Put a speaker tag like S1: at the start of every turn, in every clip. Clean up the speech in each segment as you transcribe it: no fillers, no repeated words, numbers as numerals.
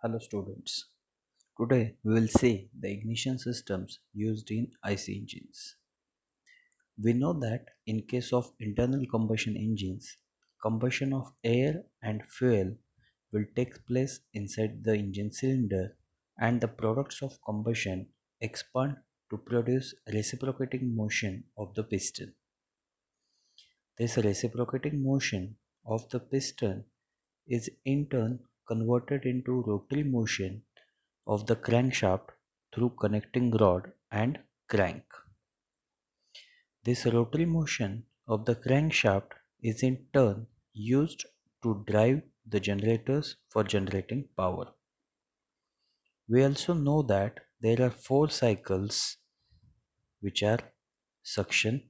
S1: Hello students. Today we will see the ignition systems used in IC engines. We know that in case of internal combustion engines, combustion of air and fuel will take place inside the engine cylinder and the products of combustion expand to produce reciprocating motion of the piston. This reciprocating motion of the piston is in turn converted into rotary motion of the crankshaft through connecting rod and crank. This rotary motion of the crankshaft is in turn used to drive the generators for generating power. We also know that there are four cycles which are suction,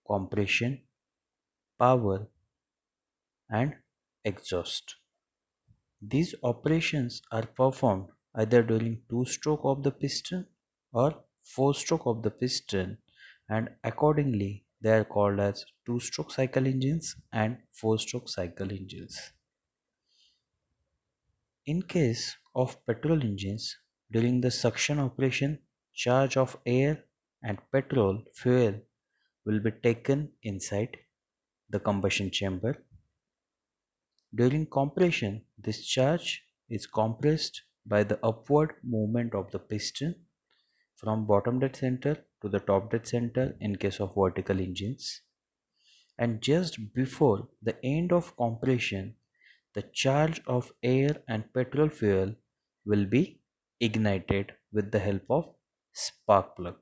S1: compression, power and exhaust. These operations are performed either during two-stroke of the piston or four-stroke of the piston, and accordingly they are called as two-stroke cycle engines and four-stroke cycle engines. In case of petrol engines, during the suction operation, charge of air and petrol fuel will be taken inside the combustion chamber. During compression, this charge is compressed by the upward movement of the piston from bottom dead center to the top dead center in case of vertical engines. And just before the end of compression, the charge of air and petrol fuel will be ignited with the help of spark plug.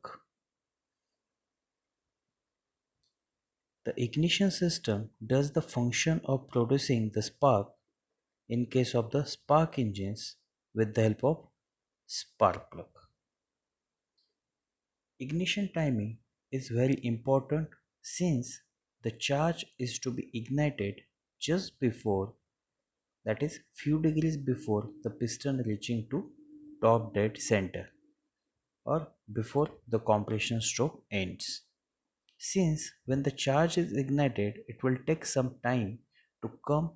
S1: The ignition system does the function of producing the spark in case of the spark engines with the help of spark plug. Ignition timing is very important since the charge is to be ignited just before, that is few degrees before the piston reaching to top dead center or before the compression stroke ends. Since when the charge is ignited, it will take some time to come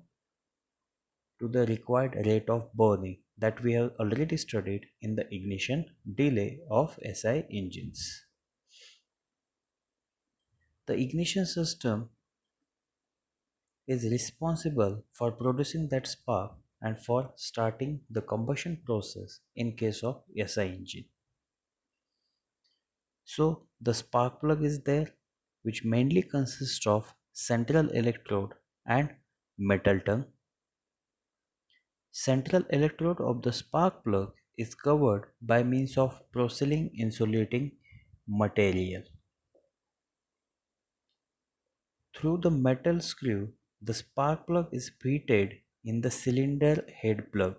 S1: to the required rate of burning that we have already studied in the ignition delay of SI engines. The ignition system is responsible for producing that spark and for starting the combustion process in case of SI engine. So the spark plug is there, which mainly consists of central electrode and metal tongue. Central electrode of the spark plug is covered by means of porcelain insulating material. Through the metal screw, the spark plug is fitted in the cylinder head plug.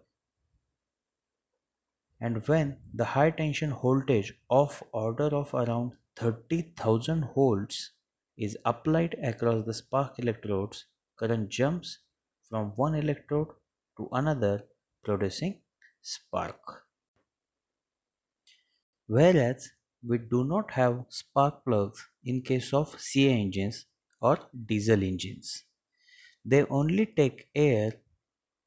S1: And when the high tension voltage of order of around 30,000 volts is applied across the spark electrodes, current jumps from one electrode to another, producing spark. Whereas we do not have spark plugs in case of CA engines or diesel engines. They only take air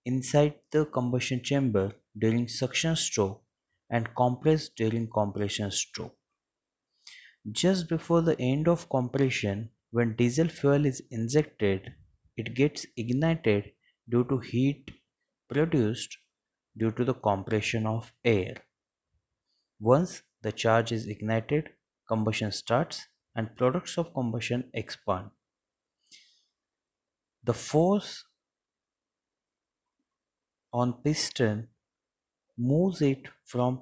S1: inside the combustion chamber during suction stroke and compress during compression stroke. Just before the end of compression, when diesel fuel is injected, it gets ignited due to heat produced due to the compression of air. Once the charge is ignited, combustion starts and products of combustion expand. The force on piston moves it from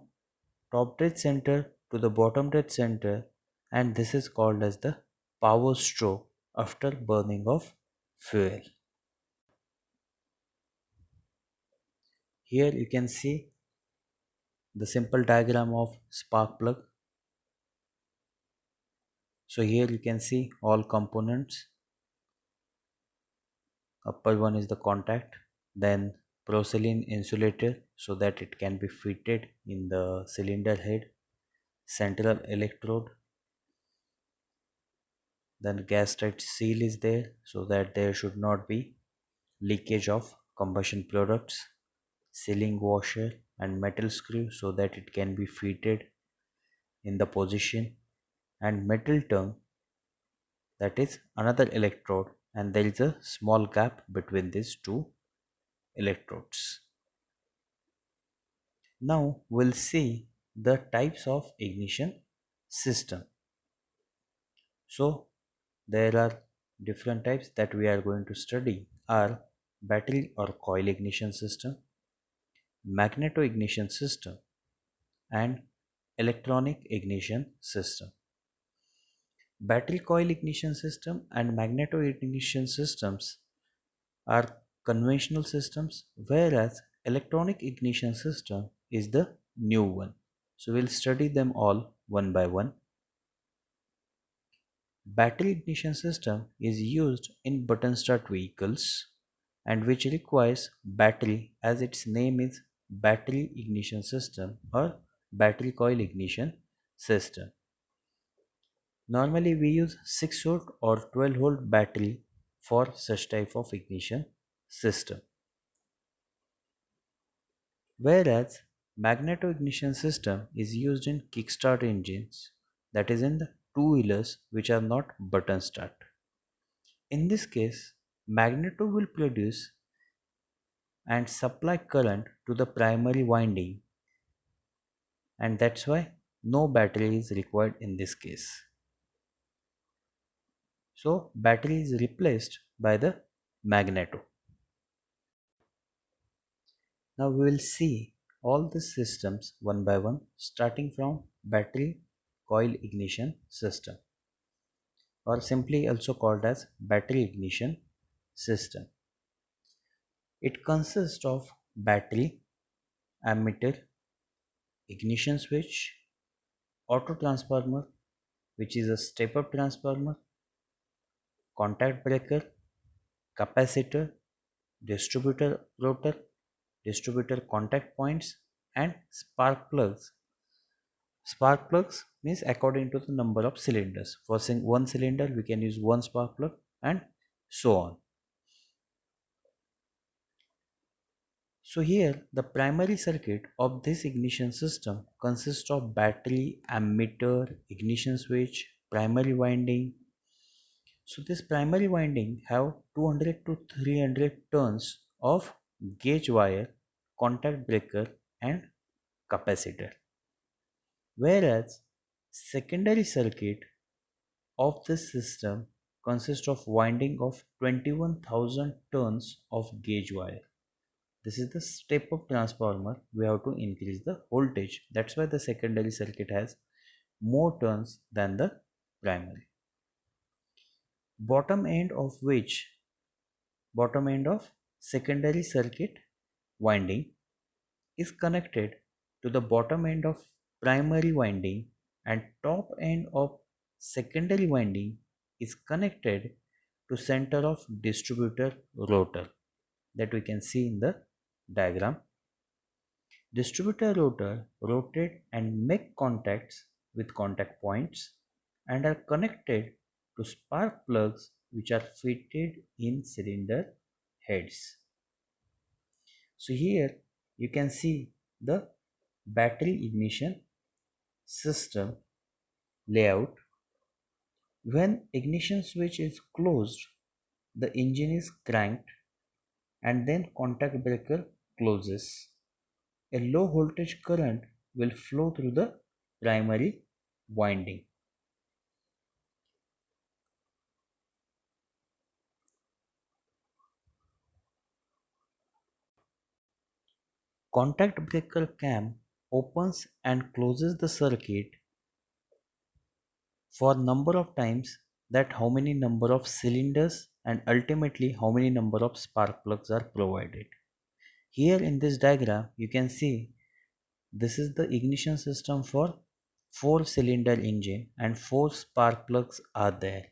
S1: top dead center to the bottom dead center, and this is called as the power stroke after burning of fuel. Here you can see the simple diagram of spark plug. So here you can see all components. Upper one is the contact, then porcelain insulator so that it can be fitted in the cylinder head, central electrode, then gas tight seal is there so that there should not be leakage of combustion products, sealing washer and metal screw so that it can be fitted in the position, and metal tongue, that is another electrode, and there is a small gap between these two electrodes. Now we'll see the types of ignition system. So there are different types that we are going to study are battery or coil ignition system, magneto ignition system, and electronic ignition system. Battery coil ignition system and magneto ignition systems are conventional systems, whereas electronic ignition system is the new one. So we'll study them all one by one. Battery ignition system is used in button start vehicles and which requires battery, as its name is battery ignition system or battery coil ignition system. Normally we use 6 volt or 12 volt battery for such type of ignition system. Whereas magneto ignition system is used in kickstart engines, that is in the two-wheelers which are not button start. In this case, magneto will produce and supply current to the primary winding, and that's why no battery is required in this case. So battery is replaced by the magneto. Now we will see all the systems one by one, starting from battery coil ignition system, or simply also called as battery ignition system. It consists of battery, ammeter, ignition switch, auto transformer, which is a step up transformer, contact breaker, capacitor, distributor rotor, distributor contact points, and spark plugs. Spark plugs means according to the number of cylinders. For one cylinder, we can use one spark plug, and so on. So here the primary circuit of this ignition system consists of battery, ammeter, ignition switch, primary winding. So this primary winding have 200 to 300 turns of gauge wire, contact breaker, and capacitor. Whereas secondary circuit of this system consists of winding of 21,000 turns of gauge wire. This is the step up transformer. We have to increase the voltage. That's why the secondary circuit has more turns than the primary. Bottom end of secondary circuit winding is connected to the bottom end of primary winding, and top end of secondary winding is connected to center of distributor rotor, that we can see in the diagram. Distributor rotor rotate and make contacts with contact points and are connected to spark plugs which are fitted in cylinder heads. So here you can see the battery ignition system layout. When ignition switch is closed, the engine is cranked and then contact breaker closes. A low voltage current will flow through the primary winding. Contact breaker cam opens and closes the circuit for number of times, that how many number of cylinders and ultimately how many number of spark plugs are provided. Here in this diagram you can see this is the ignition system for 4 cylinder engine and 4 spark plugs are there.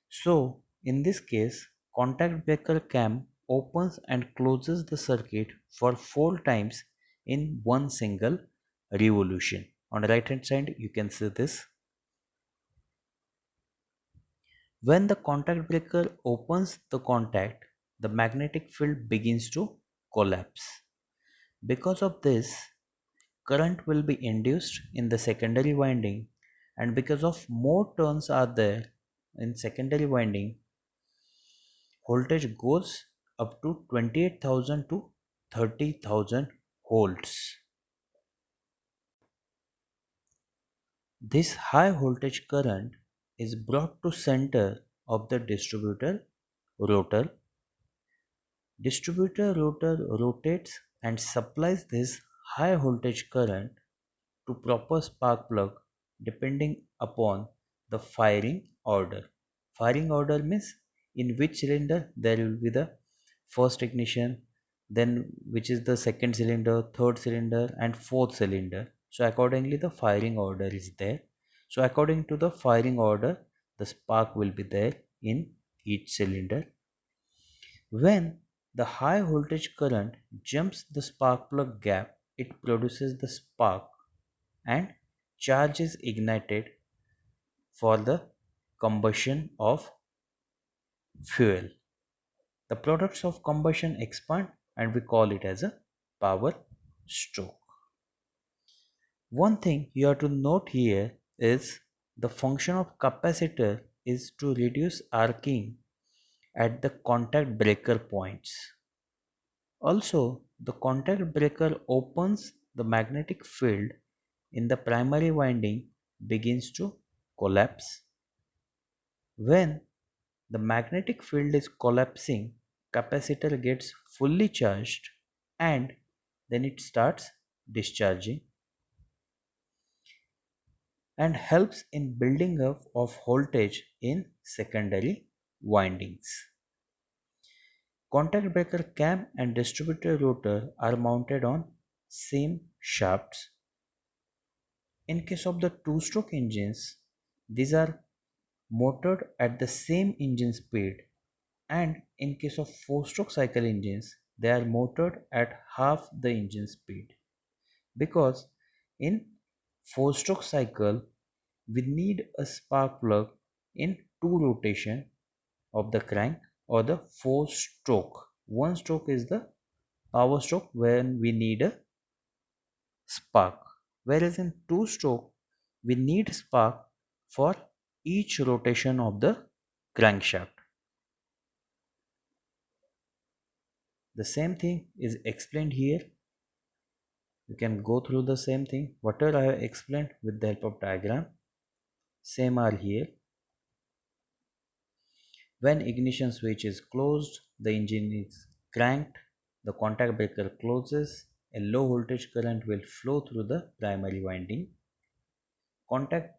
S1: So in this case contact breaker cam opens and closes the circuit for 4 times in one single revolution. On the right hand side you can see this. When the contact breaker opens the contact, the magnetic field begins to collapse. Because of this, current will be induced in the secondary winding, and because of more turns are there in secondary winding, voltage goes up to 28,000 to 30,000 volts. This high voltage current is brought to center of the distributor rotor. Distributor rotor rotates and supplies this high voltage current to proper spark plug depending upon the firing order. Firing order means in which cylinder there will be the first ignition, then which is the second cylinder, third cylinder, and fourth cylinder. So accordingly the firing order is there. So according to the firing order, the spark will be there in each cylinder. When the high voltage current jumps the spark plug gap, it produces the spark and charge is ignited for the combustion of fuel. The products of combustion expand and we call it as a power stroke. One thing you have to note here is the function of capacitor is to reduce arcing at the contact breaker points. Also, the contact breaker opens the magnetic field in the primary winding begins to collapse. When the magnetic field is collapsing, capacitor gets fully charged and then it starts discharging and helps in building up of voltage in secondary windings. Contact breaker cam and distributor rotor are mounted on same shafts. In case of the two-stroke engines, these are motored at the same engine speed, and in case of four-stroke cycle engines, they are motored at half the engine speed, because in four-stroke cycle we need a spark plug in two rotation of the crank or the four stroke. One stroke is the power stroke when we need a spark, whereas in two stroke we need spark for each rotation of the crankshaft. The same thing is explained here. You can go through the same thing whatever I have explained with the help of diagram. Same are here. When ignition switch is closed, the engine is cranked, the contact breaker closes, a low voltage current will flow through the primary winding. Contact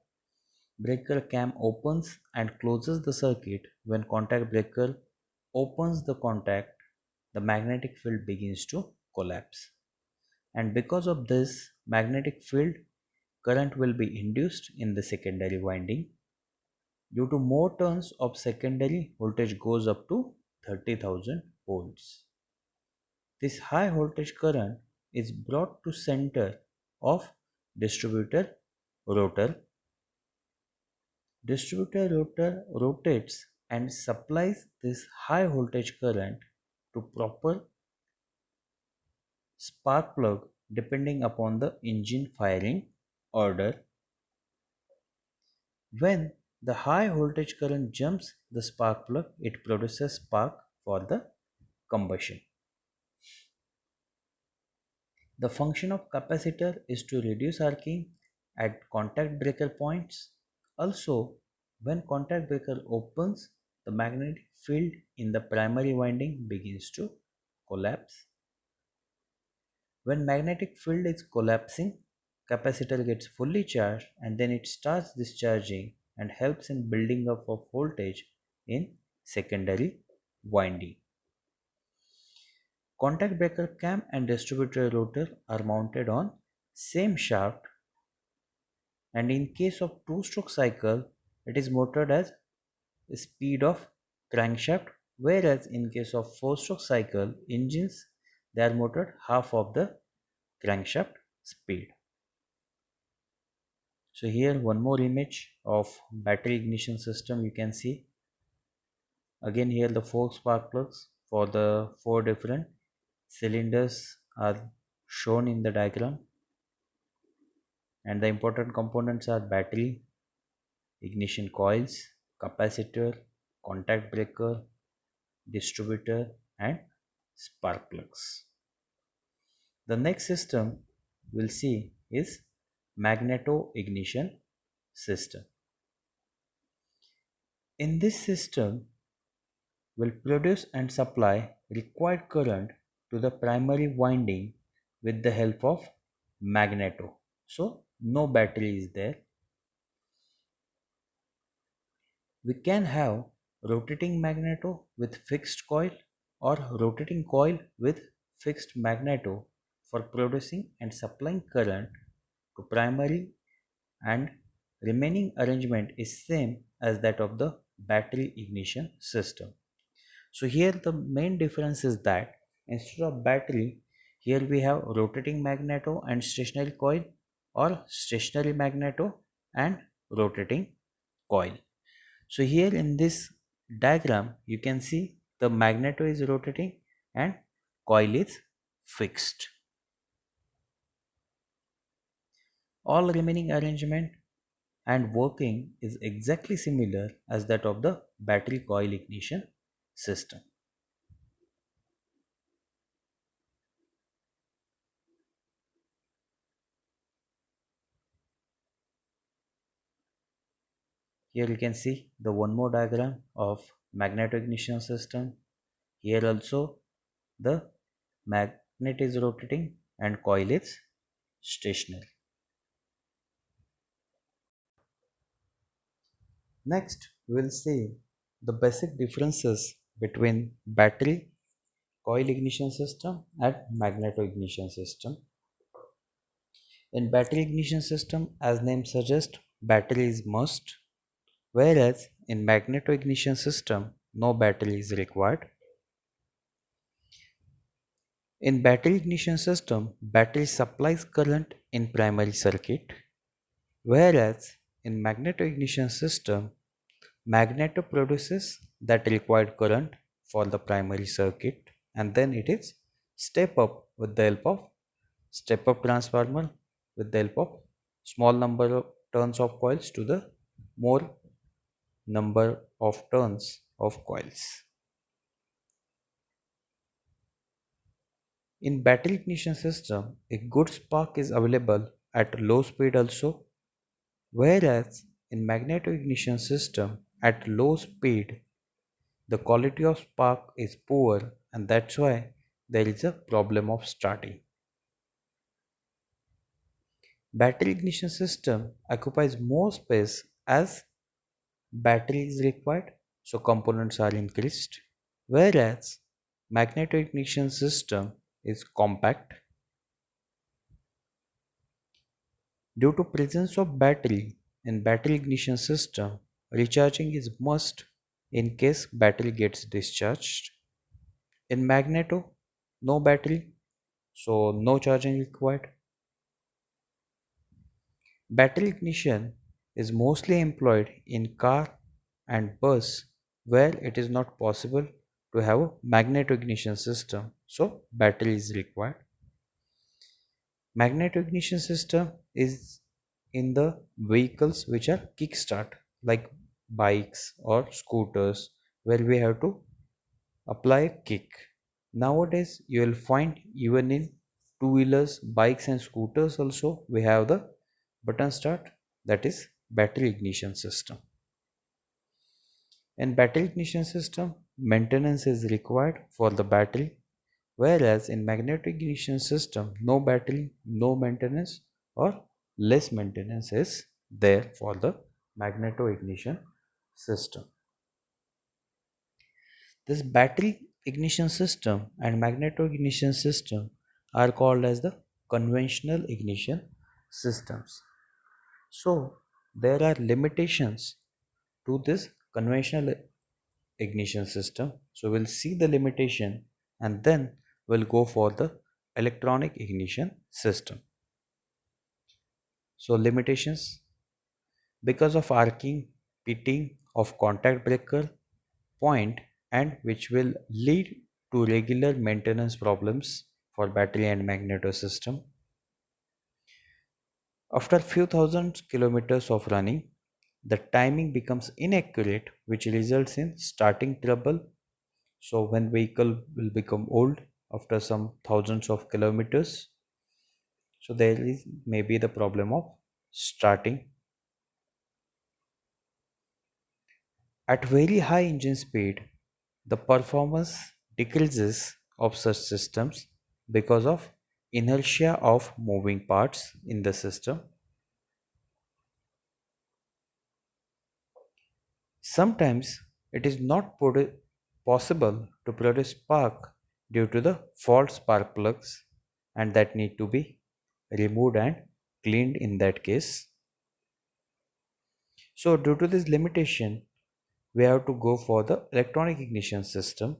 S1: breaker cam opens and closes the circuit. When contact breaker opens the contact, the magnetic field begins to collapse. And because of this magnetic field, current will be induced in the secondary winding. Due to more turns of secondary, voltage goes up to 30,000 volts. This high voltage current is brought to center of distributor rotor. Distributor rotor rotates and supplies this high voltage current to proper spark plug depending upon the engine firing order. When the high voltage current jumps the spark plug, it produces spark for the combustion. The function of capacitor is to reduce arcing at contact breaker points. Also, when contact breaker opens, the magnetic field in the primary winding begins to collapse. When magnetic field is collapsing, capacitor gets fully charged and then it starts discharging and helps in building up of voltage in secondary winding. Contact breaker cam and distributor rotor are mounted on same shaft, and in case of two-stroke cycle it is motored as speed of crankshaft, whereas in case of four-stroke cycle engines they are motored half of the crankshaft speed. So here one more image of battery ignition system you can see. Again here the four spark plugs for the four different cylinders are shown in the diagram, and the important components are battery, ignition coils, capacitor, contact breaker, distributor, and spark plugs. The next system we'll see is magneto ignition system. In this system, will produce and supply required current to the primary winding with the help of magneto. So no battery is there. We can have rotating magneto with fixed coil or rotating coil with fixed magneto for producing and supplying current to primary, and remaining arrangement is same as that of the battery ignition system. So here the main difference is that instead of battery, here we have rotating magneto and stationary coil, or stationary magneto and rotating coil. So here in this diagram you can see the magneto is rotating and coil is fixed. All remaining arrangement and working is exactly similar as that of the battery coil ignition system. Here you can see the one more diagram of magneto ignition system. Here also the magnet is rotating and coil is stationary. Next, we will see the basic differences between battery coil ignition system and magneto ignition system. In battery ignition system, as name suggests, battery is must, whereas in magneto ignition system, no battery is required. In battery ignition system, battery supplies current in primary circuit, whereas in magneto ignition system, magneto produces that required current for the primary circuit, and then it is step up with the help of step up transformer with the help of small number of turns of coils to the more number of turns of coils. In battery ignition system, a good spark is available at low speed also, whereas in magneto ignition system at low speed the quality of spark is poor, and that's why there is a problem of starting. Battery ignition system occupies more space as battery is required, so components are increased, whereas magneto ignition system is compact. Due to presence of battery in battery ignition system, recharging is must in case battery gets discharged. In magneto, no battery, so no charging required. Battery ignition is mostly employed in car and bus where it is not possible to have a magneto ignition system, so battery is required. Magneto ignition system is in the vehicles which are kickstart, like bikes or scooters, where we have to apply a kick. Nowadays you will find even in two-wheelers, bikes and scooters also we have the button start, that is battery ignition system. In battery ignition system, maintenance is required for the battery, whereas in magnetic ignition system, no battery, no maintenance or less maintenance is there for the magneto ignition system. This battery ignition system and magneto ignition system are called as the conventional ignition systems. So there are limitations to this conventional ignition system. So we'll see the limitation and then we'll go for the electronic ignition system. So limitations: because of arcing, pitting of contact breaker point, and which will lead to regular maintenance problems for battery and magneto system. After few thousand kilometers of running, the timing becomes inaccurate, which results in starting trouble. So when vehicle will become old after some thousands of kilometers, so there is maybe the problem of starting. At very high engine speed, the performance decreases of such systems because of inertia of moving parts in the system. Sometimes it is not possible to produce spark due to the fault spark plugs, and that need to be removed and cleaned in that case. So due to this limitation, we have to go for the electronic ignition system.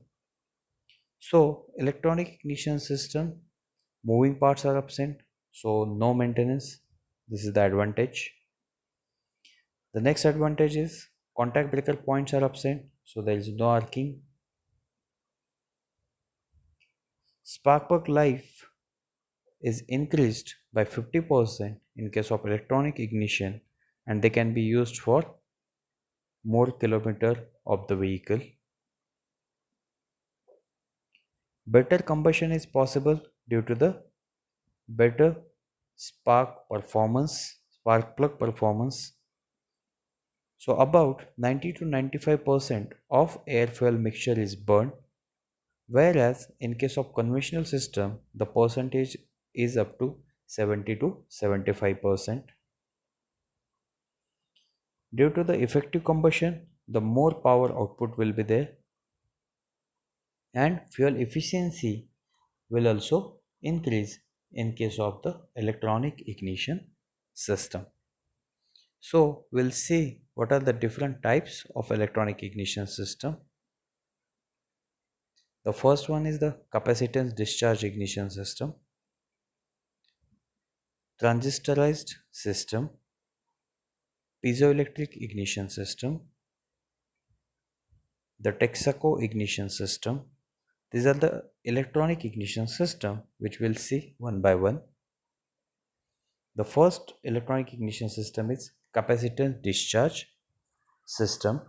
S1: So electronic ignition system, moving parts are absent, so no maintenance. This is the advantage. The next advantage is contact breaker points are absent, so there is no arcing. Spark plug life is increased by 50% in case of electronic ignition, and they can be used for more kilometer of the vehicle. Better combustion is possible due to the better spark plug performance. So about 90 to 95% of air fuel mixture is burned, whereas in case of conventional system, the percentage is up to 70 to 75%. Due to the effective combustion, the more power output will be there, and fuel efficiency will also increase in case of the electronic ignition system. So we'll see what are the different types of electronic ignition system. The first one is the capacitance discharge ignition system, transistorized system, piezoelectric ignition system, the Texaco ignition system. These are the electronic ignition system which we'll see one by one. The first electronic ignition system is capacitance discharge system,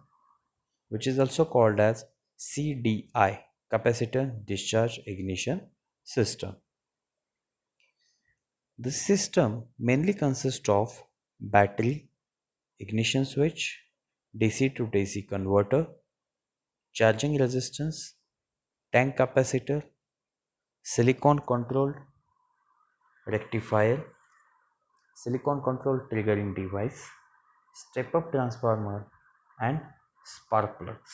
S1: which is also called as CDI, capacitance discharge ignition system. This system mainly consists of battery, ignition switch, DC to DC converter, charging resistance, tank capacitor, silicon controlled rectifier, silicon controlled triggering device, step up transformer, and spark plugs.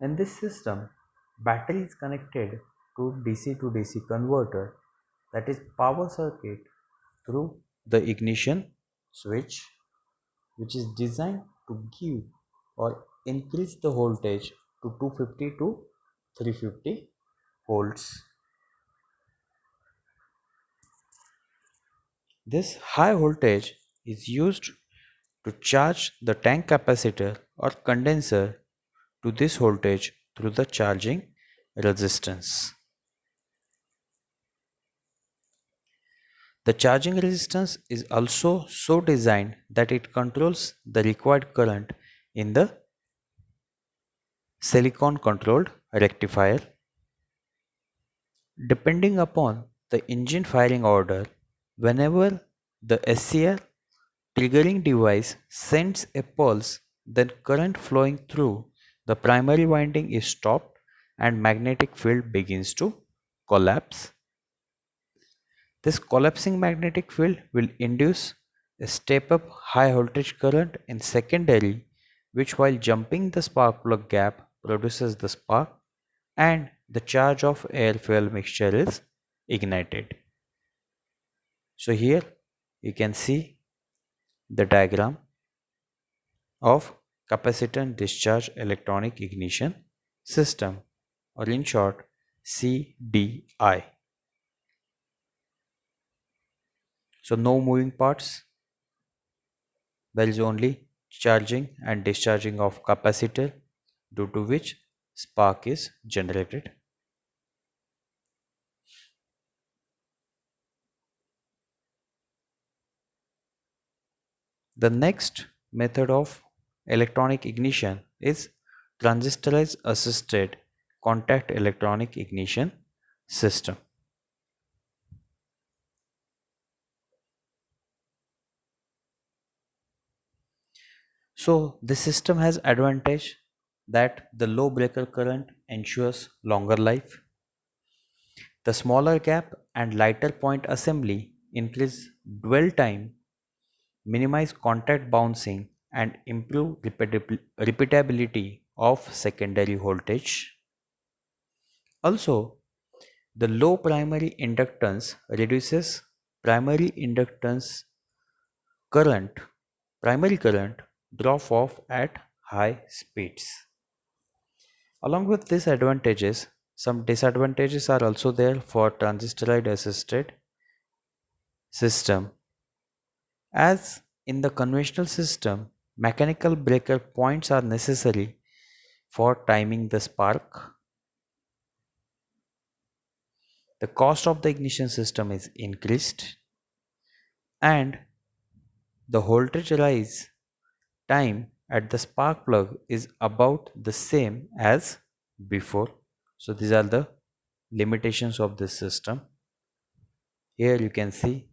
S1: In this system, battery is connected to DC converter, that is power circuit, through the ignition switch, which is designed to give or increase the voltage to 250 to 350 volts. This high voltage is used to charge the tank capacitor or condenser to this voltage through the charging resistance. The charging resistance is also so designed that it controls the required current in the silicon controlled rectifier. Depending upon the engine firing order, whenever the SCR triggering device sends a pulse, then current flowing through the primary winding is stopped and magnetic field begins to collapse. This collapsing magnetic field will induce a step up high voltage current in secondary, which while jumping the spark plug gap produces the spark, and the charge of air fuel mixture is ignited. So here you can see the diagram of capacitance discharge electronic ignition system, or in short CDI. So no moving parts, there is only charging and discharging of capacitor, due to which spark is generated. The next method of electronic ignition is transistorized assisted contact electronic ignition system. So this system has advantage that the low breaker current ensures longer life. The smaller gap and lighter point assembly increase dwell time, minimize contact bouncing, and improve repeatability of secondary voltage. Also, the low primary inductance reduces primary inductance current, primary current drop off at high speeds. Along with these advantages, some disadvantages are also there for transistorized assisted system. As in the conventional system, mechanical breaker points are necessary for timing the spark. The cost of the ignition system is increased and the voltage rise time at the spark plug is about the same as before. So these are the limitations of this system. Here you can see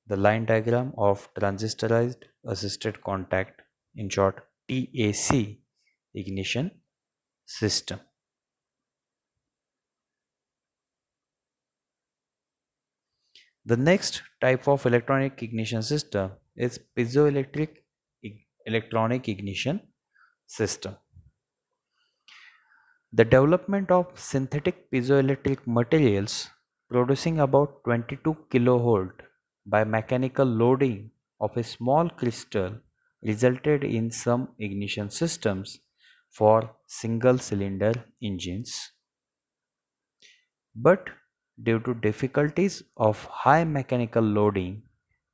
S1: the line diagram of transistorized assisted contact, in short TAC ignition system. The next type of electronic ignition system is piezoelectric electronic ignition system. The development of synthetic piezoelectric materials producing about 22 kilovolt by mechanical loading of a small crystal resulted in some ignition systems for single cylinder engines. But due to difficulties of high mechanical loading,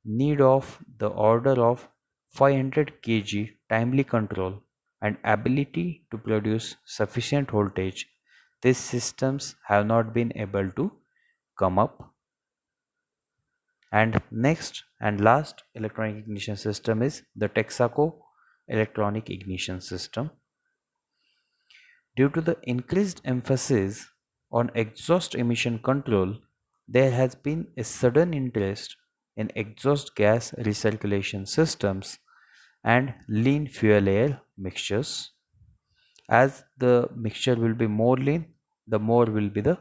S1: need of the order of 500 kg timely control and ability to produce sufficient voltage, these systems have not been able to come up. And next and last electronic ignition system is the Texaco electronic ignition system. Due to the increased emphasis on exhaust emission control, there has been a sudden interest in exhaust gas recirculation systems and lean fuel air mixtures. As the mixture will be more lean, the more will be the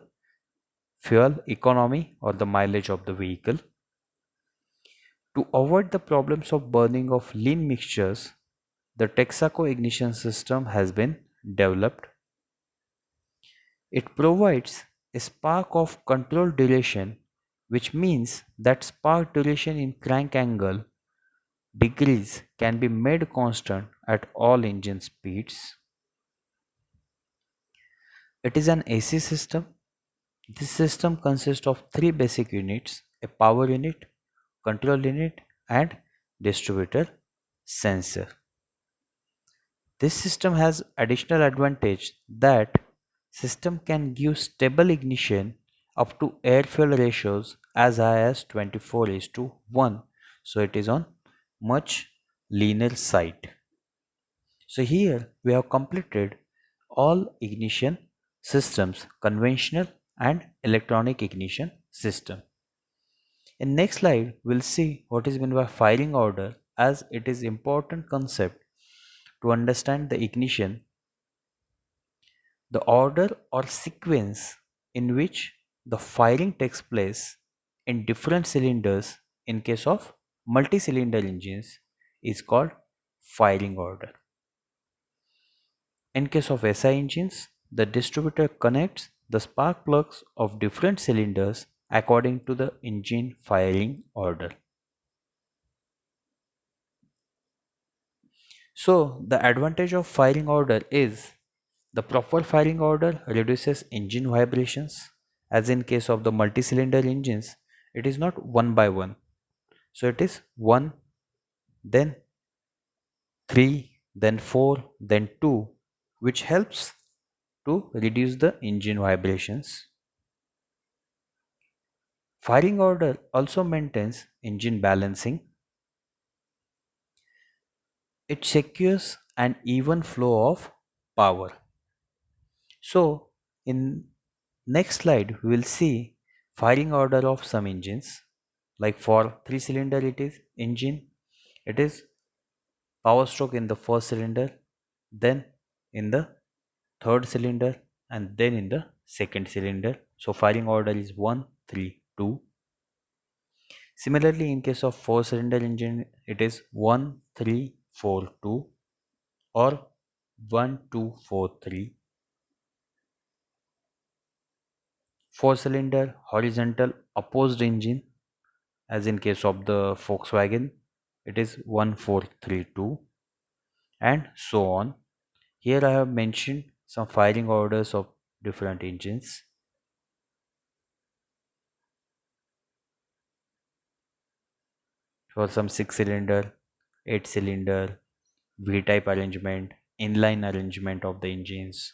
S1: fuel economy or the mileage of the vehicle. To avoid the problems of burning of lean mixtures, the Texaco ignition system has been developed. It provides a spark of control duration, which means that spark duration in crank angle degrees can be made constant at all engine speeds. It is an AC system. This system consists of three basic units: a power unit, control unit, and distributor sensor. This system has additional advantage that system can give stable ignition up to air fuel ratios as high as 24 is to 1. So it is on much leaner side. So here we have completed all ignition systems, conventional and electronic ignition system. In next slide we'll see what is meant by firing order, as it is important concept to understand the ignition. The order or sequence in which the firing takes place in different cylinders in case of multi-cylinder engines is called firing order. In case of SI engines, the distributor connects the spark plugs of different cylinders according to the engine firing order. So the advantage of firing order is the proper firing order reduces engine vibrations, as in case of the multi-cylinder engines it is not one by one, so it is 1, then 3, then 4, then 2, which helps to reduce the engine vibrations. Firing order also maintains engine balancing. It secures an even flow of power. So, in next slide, we will see firing order of some engines. Like for three cylinder, it is engine. It is power stroke in the first cylinder, then in the third cylinder, and then in the second cylinder. So firing order is 1, 3, 2. Similarly, in case of four cylinder engine, it is 1, 3, 4, 2 or 1, 2, 4, 3. Four cylinder horizontal opposed engine, as in case of the Volkswagen, it is 1, 4, 3, 2, and so on. Here I have mentioned some firing orders of different engines. For some 6 cylinder, 8 cylinder, V type arrangement, inline arrangement of the engines.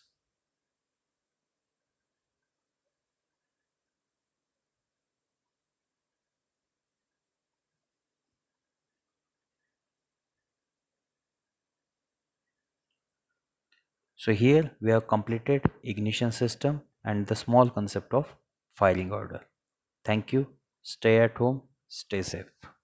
S1: So here we have completed ignition system and the small concept of firing order. Thank you. Stay at home. Stay safe.